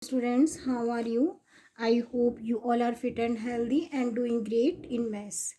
Students, how are you? I hope you all are fit and healthy and doing great in maths.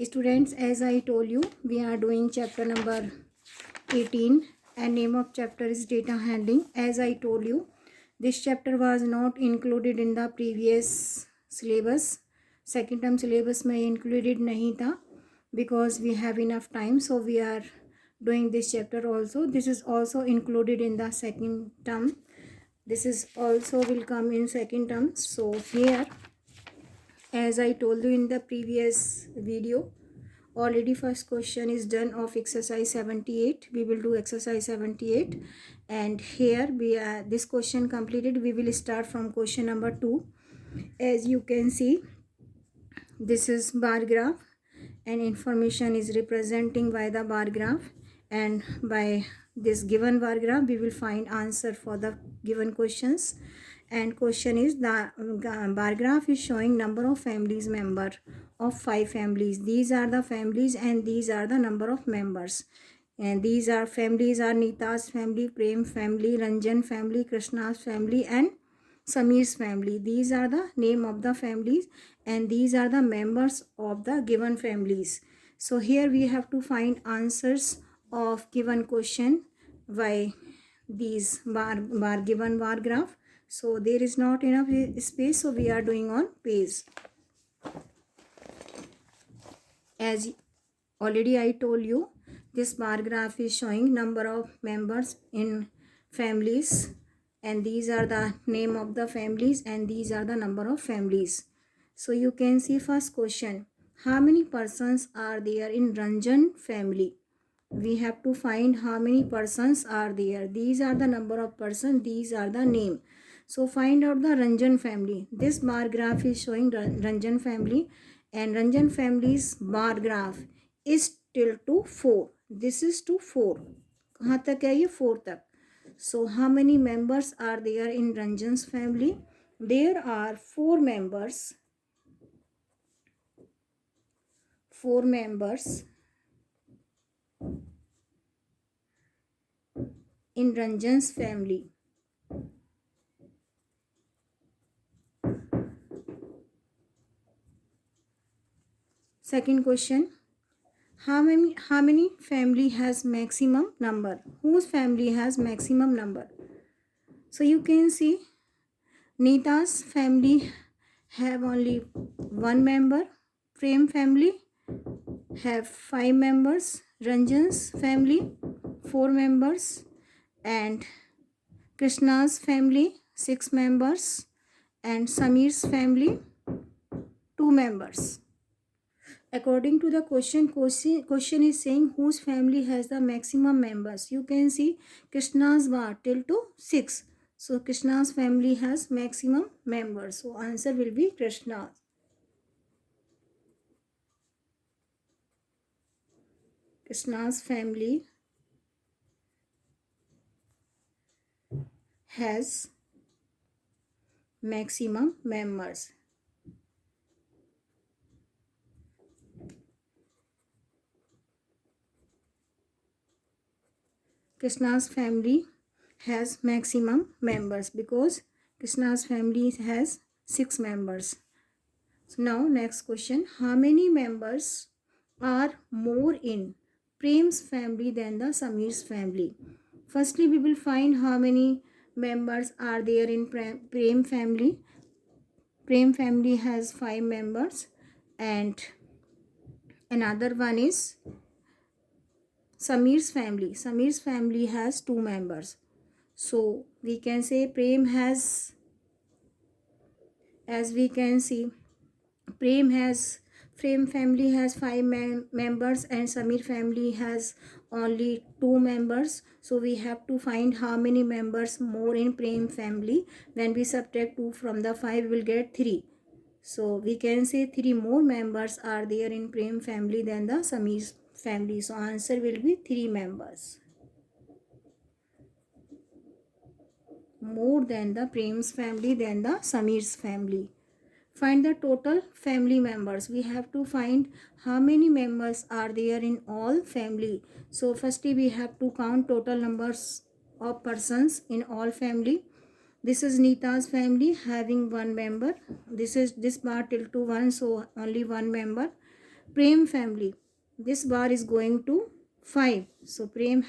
Students, as I told you, we are doing chapter number 18 and name of chapter is data handling. As I told you, this chapter was not included in the previous syllabus. Second term syllabus में included नहीं था because we have enough time, so we are doing this chapter also. This is also included in the second term. This is also will come in second term. So here, as I told you in the previous video, already first question is done of exercise 78. We will do exercise 78, and here we are this question completed. We will start from question number 2. As you can see, this is bar graph and information is representing by the bar graph, and by this given bar graph we will find answer for the given questions. And question is the bar graph is showing number of families member of 5 families. These are the families and these are the number of members, and these are families are Nita's family, Prem family, Ranjan family, Krishna's family and Samir's family. These are the name of the families and these are the members of the given families. So here we have to find answers of given question by these given bar graph. So there is not enough space, so we are doing on page. As already I told you, this bar graph is showing number of members in families, and these are the name of the families and these are the number of families. So you can see first question, how many persons are there in Ranjan family? We have to find how many persons are there. These are the number of persons, these are the name. So find out the Ranjan family. This bar graph is showing Ranjan family, and Ranjan family's bar graph is till to 4. This is to 4. कहाँ तक है ये? 4 तक. So how many members are there in Ranjan's family? There are 4 members. 4 members in Ranjan's family. Second question, how many family has maximum number? Whose family has maximum number? So you can see Nita's family have only 1 member, Prem family have 5 members, Ranjan's family 4 members, and Krishna's family 6 members, and Samir's family 2 members. According to the question is saying whose family has the maximum members. You can see Krishna's bar till to 6. So Krishna's family has maximum members. So answer will be Krishna. Krishna's family has maximum members. Krishna's family has maximum members because Krishna's family has 6 members. So now next question, how many members are more in Prem's family than the Samir's family? Firstly, we will find how many members are there in Prem family. Prem family has 5 members, and another one is Samir's family. Samir's family has 2 members. So we can say Prem has, as we can see, Prem family has 5 members and Samir family has only 2 members. So we have to find how many members more in Prem family. When we subtract 2 from the 5, we will get 3. So we can say 3 more members are there in Prem family than the Samir's family. So answer will be 3 members. More than the Prem's family than the Samir's family. Find the total family members. We have to find how many members are there in all family. So firstly we have to count total numbers of persons in all family. This is Nita's family having one member. This bar till to 1, so only one member. Prem family. This bar is going to 5. So Prem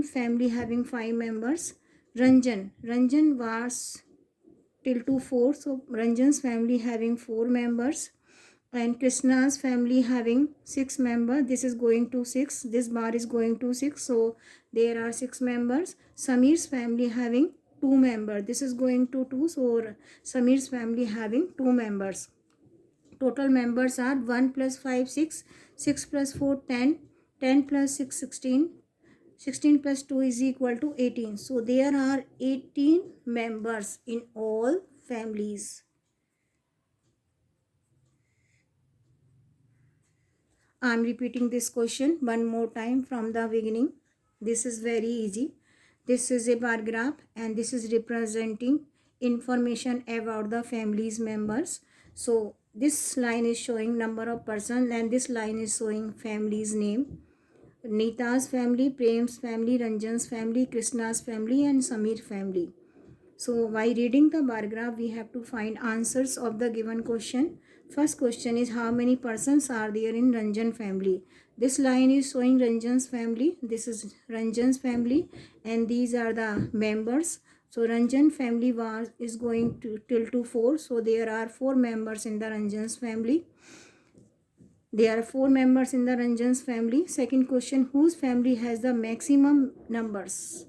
family having 5 members. Ranjan was till to 4. So Ranjan's family having 4 members. And Krishna's family having 6 members. This is going to 6. This bar is going to 6. So there are 6 members. Samir's family having 2 members. This is going to 2. So Samir's family having 2 members. Total members are 1 plus 5 6, 6 plus 4 10, 10 plus 6 16, 16 plus 2 is equal to 18. So there are 18 members in all families. I am repeating this question one more time from the beginning. This is very easy. This is a bar graph and this is representing information about the family's members. So this line is showing number of persons and this line is showing family's name. Nita's family, Prem's family, Ranjan's family, Krishna's family and Samir family. So while reading the bar graph, we have to find answers of the given question. First question is how many persons are there in Ranjan family? This line is showing Ranjan's family. This is Ranjan's family and these are the members. So Ranjan family is going to till to 4. So there are 4 members in the Ranjan's family. There are 4 members in the Ranjan's family. Second question, whose family has the maximum numbers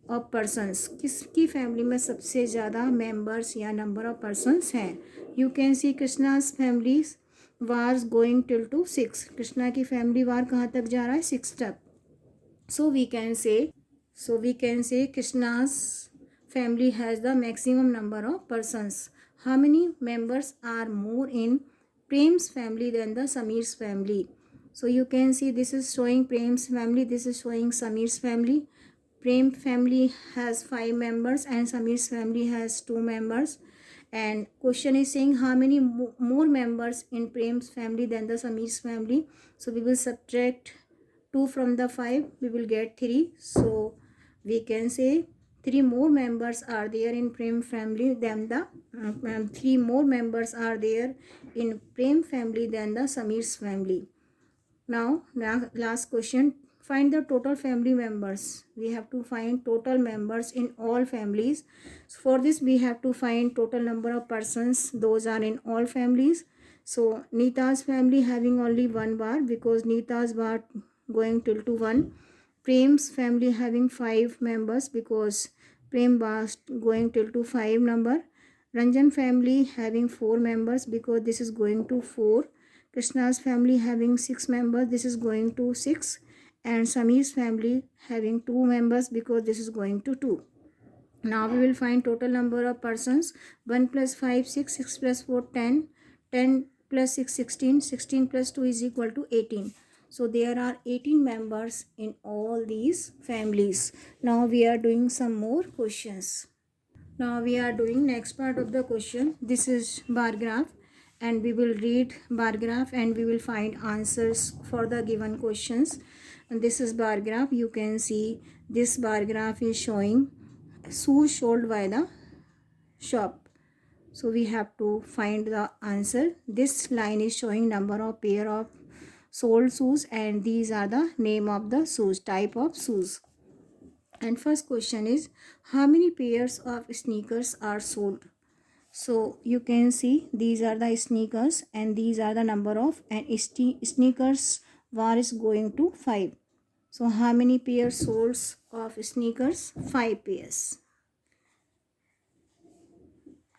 of persons? किसकी family में सबसे ज़्यादा members या number of persons हैं? You can see Krishna's family war going till to 6. Krishna की family वार कहाँ तक जा रहा है? 6 तक. सो we can say Krishna's family has the maximum number of persons. How many members are more in Prem's family than the Sameer's family? So you can see this is showing Prem's family, this is showing Samir's family. Prem family has 5 members and Samir's family has 2 members. And question is saying how many more members in Prem's family than the Samir's family. So we will subtract 2 from the 5, we will get 3. So we can say 3 more members are there in Prem family than the 3 more members are there in Prem family than the Samir's family. Now last question, find the total family members. We have to find total members in all families. So for this we have to find total number of persons, those are in all families. So Nita's family having only 1 bar because Nita's bar going till to 1. Prem's family having 5 members because Prem bar going till to 5 number. Ranjan family having 4 members because this is going to 4. Krishna's family having 6 members, this is going to 6. And Samir's family having 2 members because this is going to 2. Now we will find total number of persons. 1 plus 5 6, 6 plus 4 10, 10 plus 6 16, 16 plus 2 is equal to 18. So there are 18 members in all these families. Now we are doing some more questions. Now we are doing next part of the question. This is bar graph and we will read bar graph and we will find answers for the given questions. And this is bar graph. You can see this bar graph is showing shoes sold by the shop. So we have to find the answer. This line is showing number of pair of sold shoes and these are the name of the shoes, type of shoes. And first question is how many pairs of sneakers are sold? So you can see these are the sneakers and these are the number of, and sneakers var is going to 5. So how many pairs sold of sneakers? 5 pairs.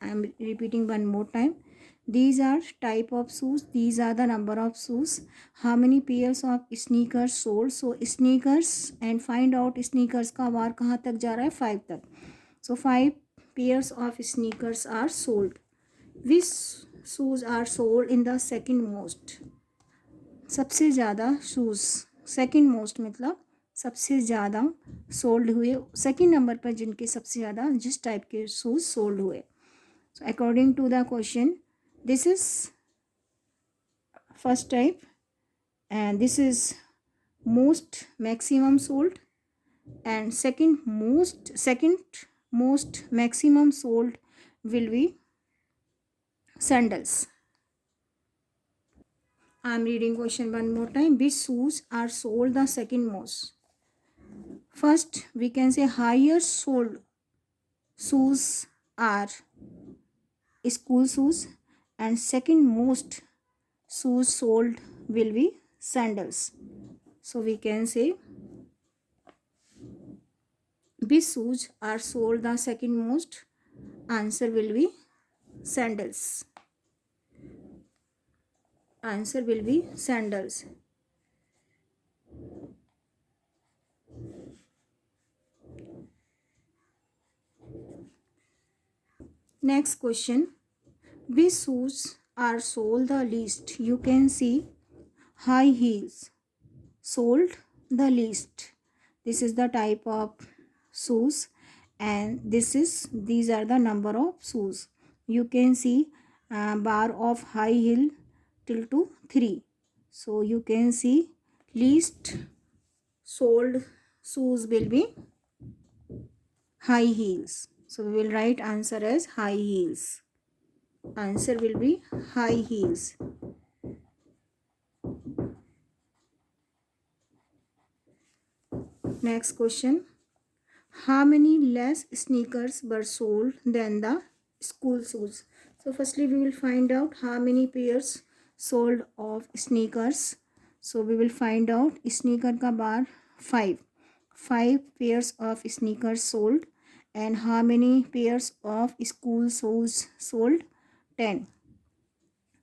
I am repeating one more time. These are type of shoes, these are the number of shoes. How many pairs of sneakers sold? So sneakers and find out sneakers का वार कहाँ तक जा रहा है? 5 तक. So 5 pairs of sneakers are sold. Which shoes are sold in the second most? सबसे ज़्यादा shoes second most मतलब सबसे ज़्यादा सोल्ड हुए, सेकंड नंबर पर जिनके सबसे ज़्यादा जिस टाइप के शूज़ सोल्ड हुए. So according to the question, this is first type and this is most maximum sold and second most maximum sold will be sandals. I am reading question one more time. Which shoes are sold the second most? First, we can say higher sold shoes are school shoes, and second most shoes sold will be sandals. So we can say which shoes are sold the second most? Answer will be sandals. Answer will be sandals. Next question. Which shoes are sold the least? You can see high heels sold the least. This is the type of shoes, and these are the number of shoes. You can see bar of high heel till to 3. So you can see least sold shoes will be high heels. So we will write answer as high heels. Answer will be high heels. Next question. How many less sneakers were sold than the school shoes? So firstly we will find out how many pairs sold of sneakers. So we will find out sneaker ka bar 5. 5 pairs of sneakers sold, and how many pairs of school shoes sold? 10.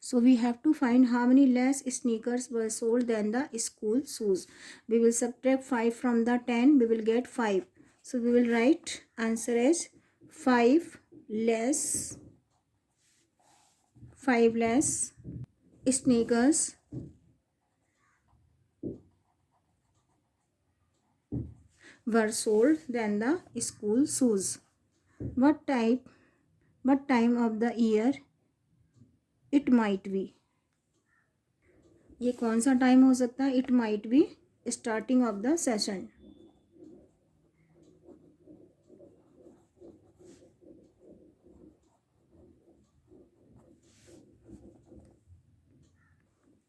So we have to find how many less sneakers were sold than the school shoes. We will subtract 5 from the 10. We will get 5. So we will write answer as 5 less sneakers were sold than the school shoes. What time of the year it might be? ये कौन सा time हो सकता है? It might be starting of the session.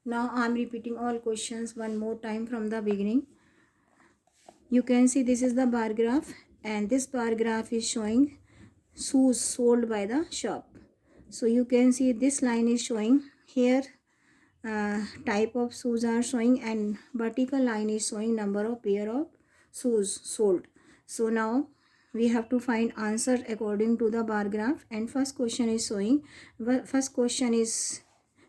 Now I am repeating all questions one more time from the beginning. You can see this is the bar graph, and this bar graph is showing shoes sold by the shop. So you can see this line is showing here type of shoes are showing, and vertical line is showing number of pair of shoes sold. So now we have to find answer according to the bar graph, and first question is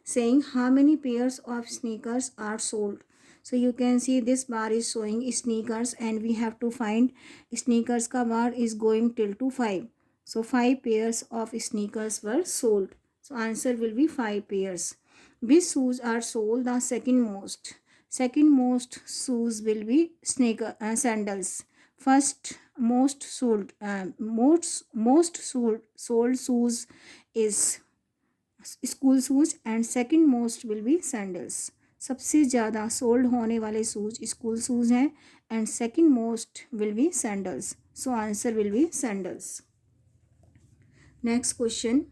saying how many pairs of sneakers are sold. So you can see this bar is showing sneakers, and we have to find sneakers ka bar is going till to 5. So 5 pairs of sneakers were sold. So answer will be 5 pairs. Which shoes are sold the second most? Second most shoes will be sandals. First most sold shoes is school shoes, and second most will be sandals. सबसे ज़्यादा sold होने वाले shoes school shoes हैं, and second most will be sandals. So answer will be sandals. Next question.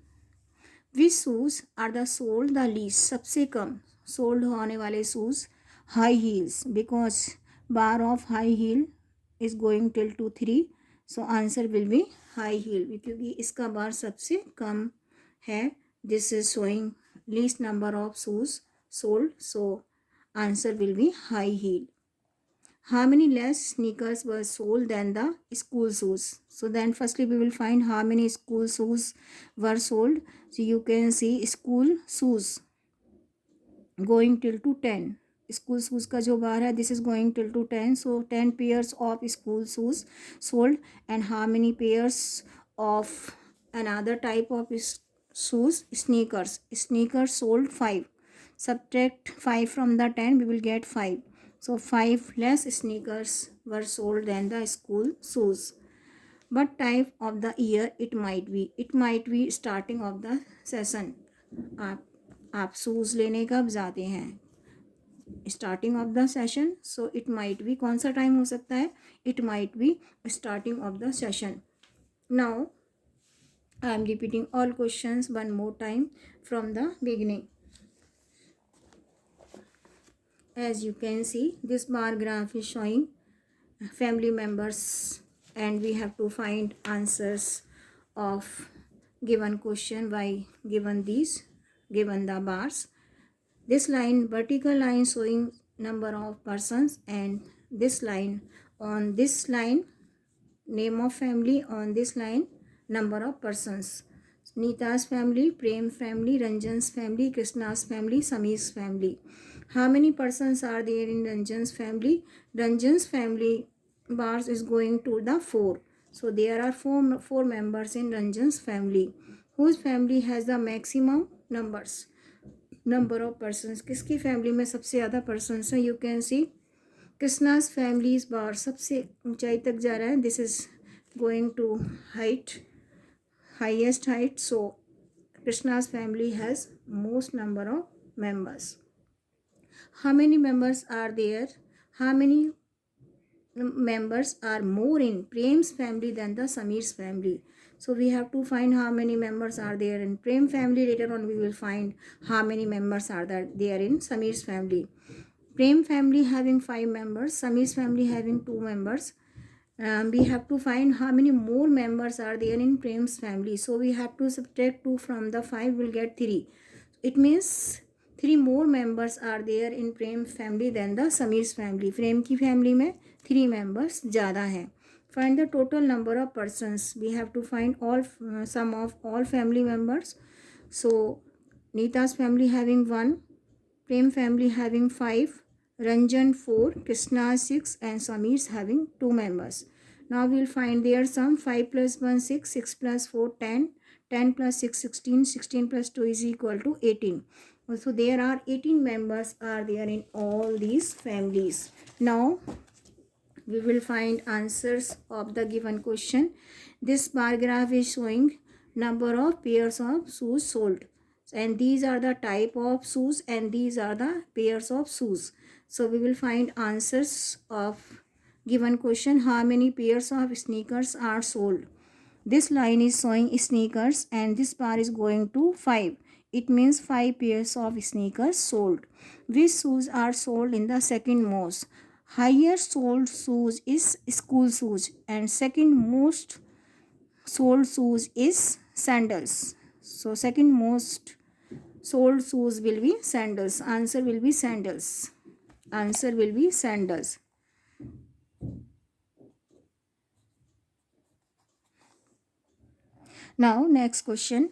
Which shoes are the sold the least? सबसे कम sold होने वाले shoes high heels, because bar of high heel is going till to 3. So answer will be high heel, क्योंकि इसका बार सबसे कम है. This is showing least number of shoes sold. So answer will be high heel. How many less sneakers were sold than the school shoes? So then firstly we will find how many school shoes were sold. So you can see school shoes going till to 10. School shoes का जो बार है this is going till to 10. So 10 pairs of school shoes sold, and how many pairs of another type of shoes? Sneakers sold 5. Subtract 5 from the 10, we will get 5. So 5 less sneakers were sold than the school shoes. What type of the year it might be? It might be starting of the session. आप shoes लेने कब जाते हैं? Starting of the session. So it might be कौन सा time हो सकता है? It might be starting of the session. Now I am repeating all questions one more time from the beginning. As you can see, this bar graph is showing family members, and we have to find answers of given question by given the bars. This line, vertical line, showing number of persons, and this line, on this line name of family, on this line number of persons. Nita's family, Prem family, Ranjan's family, Krishna's family, Samir's family. How many persons are there in Ranjan's family? Ranjan's family bars is going to the 4. So there are four members in Ranjan's family. Whose family has the maximum numbers? Number of persons. किसकी family में सबसे ज़्यादा persons हैं? You can see Krishna's family is bar सबसे ऊंचाई तक जा रहा है. This is going to highest height. So Krishna's family has most number of members. How many members are there? How many members are more in Prem's family than the Samir's family? So we have to find how many members are there in Prem family. Later on we will find how many members are there in Samir's family. Prem family having 5 members, Samir's family having 2 members. We have to find how many more members are there in Prem's family. So we have to subtract 2 from the 5, will get 3. It means 3 more members are there in Prem family than the Samir's family. Prem की family में 3 members ज़्यादा हैं. Find the total number of persons. We have to find all sum of all family members. So Nita's family having 1, Prem family having 5, Ranjan 4, Krishna 6, and Samir's having 2 members. Now we will find their sum. 5 plus 1 6, 6 plus 4 10, 10 plus 6 16, 16 plus 2 is equal to 18. So there are 18 members are there in all these families. Now we will find answers of the given question. This bar graph is showing number of pairs of shoes sold, and these are the type of shoes, and these are the pairs of shoes. So we will find answers of given question. How many pairs of sneakers are sold? This line is showing sneakers, and this bar is going to 5. It means 5 pairs of sneakers sold. Which shoes are sold in the second most? Highest sold shoes is school shoes, and second most sold shoes is sandals. So second most sold shoes will be sandals. Answer will be sandals. Answer will be sandals. Now next question.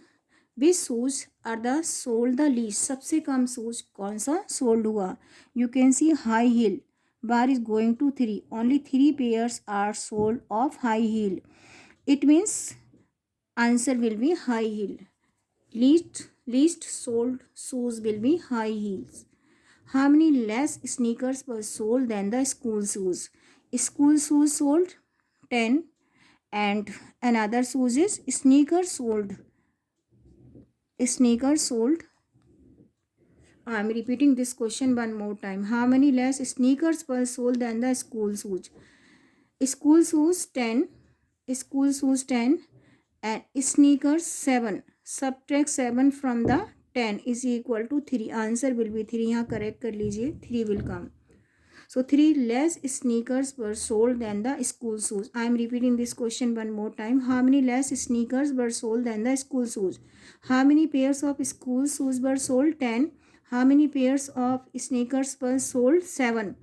Which shoes are the sold the least? सबसे कम shoes कौन सा sold हुआ? You can see high heel. Bar is going to 3. Only 3 pairs are sold of high heel. It means answer will be high heel. Least sold shoes will be high heels. How many less sneakers were sold than the school shoes? School shoes sold 10, and another shoes is sneakers sold. I am repeating this question one more time. How many less sneakers were sold than the school shoes? School shoes 10, and sneakers 7. Subtract 7 from the 10 is equal to 3. Answer will be 3. यहाँ correct कर लीजिए, 3 will come. So 3 less sneakers were sold than the school shoes. I am repeating this question one more time. How many less sneakers were sold than the school shoes? How many pairs of school shoes were sold? 10. How many pairs of sneakers were sold? 7.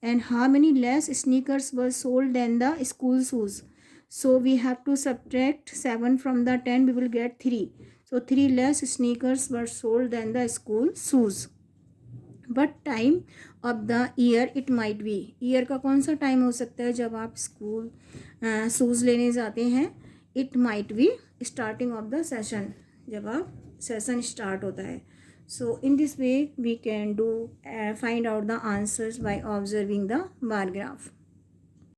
And how many less sneakers were sold than the school shoes? So we have to subtract 7 from the 10. We will get 3. So 3 less sneakers were sold than the school shoes. But time of the year it might be. Year का कौन सा time हो सकता है जब आप school shoes लेने जाते हैं? It might be starting of the session, जब आप सेशन स्टार्ट होता है. So in this way we can do find out the answers by observing the bar graph.